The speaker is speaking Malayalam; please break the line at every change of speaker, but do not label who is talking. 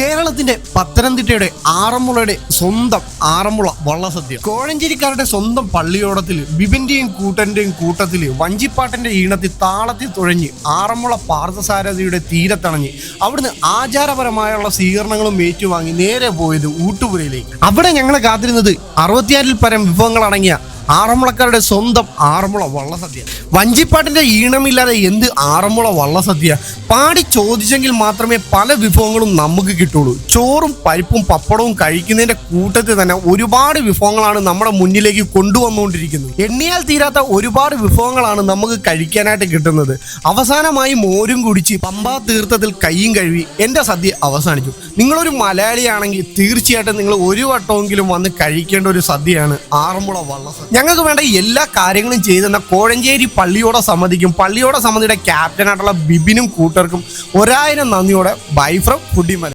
കേരളത്തിന്റെ പത്തനംതിട്ടയുടെ ആറന്മുളയുടെ സ്വന്തം ആറന്മുള വള്ളസദ്യ. കോഴഞ്ചേരിക്കാരുടെ സ്വന്തം പള്ളിയോടത്തിൽ ബിബിന്റെയും കൂട്ടന്റെയും കൂട്ടത്തിൽ വഞ്ചിപ്പാട്ടിന്റെ ഈണത്തിൽ താളത്തിൽ തുഴഞ്ഞ് ആറന്മുള പാർത്ഥസാരഥിയുടെ തീരത്തണഞ്ഞ് അവിടുന്ന് ആചാരപരമായുള്ള സ്വീകരണങ്ങളും ഏറ്റുവാങ്ങി നേരെ പോയത് ഊട്ടുപുരയിലേക്ക്. അവിടെ ഞങ്ങളെ കാത്തിരുന്നത് 66 പരം വിഭവങ്ങൾ അടങ്ങിയ ആറന്മുളക്കാരുടെ സ്വന്തം ആറന്മുള വള്ളസദ്യ. വഞ്ചിപ്പാട്ടിന്റെ ഈണമില്ലാതെ എന്ത് ആറന്മുള വള്ളസദ്യ? പാടി ചോദിച്ചെങ്കിൽ മാത്രമേ പല വിഭവങ്ങളും നമുക്ക് കിട്ടുള്ളൂ. ചോറും പരിപ്പും പപ്പടവും കഴിക്കുന്നതിന്റെ കൂട്ടത്തിൽ തന്നെ ഒരുപാട് വിഭവങ്ങളാണ് നമ്മുടെ മുന്നിലേക്ക് കൊണ്ടുവന്നുകൊണ്ടിരിക്കുന്നത്. എണ്ണിയാൽ തീരാത്ത ഒരുപാട് വിഭവങ്ങളാണ് നമുക്ക് കഴിക്കാനായിട്ട് കിട്ടുന്നത്. അവസാനമായി മോരും കുടിച്ച് പമ്പാ തീർത്ഥത്തിൽ കൈയും കഴുകി എൻ്റെ സദ്യ അവസാനിച്ചു. നിങ്ങളൊരു മലയാളിയാണെങ്കിൽ തീർച്ചയായിട്ടും നിങ്ങൾ ഒരു വട്ടമെങ്കിലും വന്ന് കഴിക്കേണ്ട ഒരു സദ്യയാണ് ആറന്മുള വള്ളസദ്യ. ഞങ്ങൾക്ക് വേണ്ട എല്ലാ കാര്യങ്ങളും ചെയ്തെന്ന കോഴഞ്ചേരി പള്ളിയോട സമിതിയുടെ ക്യാപ്റ്റനായിട്ടുള്ള ബിബിനും കൂട്ടർക്കും 1000 നന്ദിയോടെ ബൈ ഫ്രം ഫുഡിമല.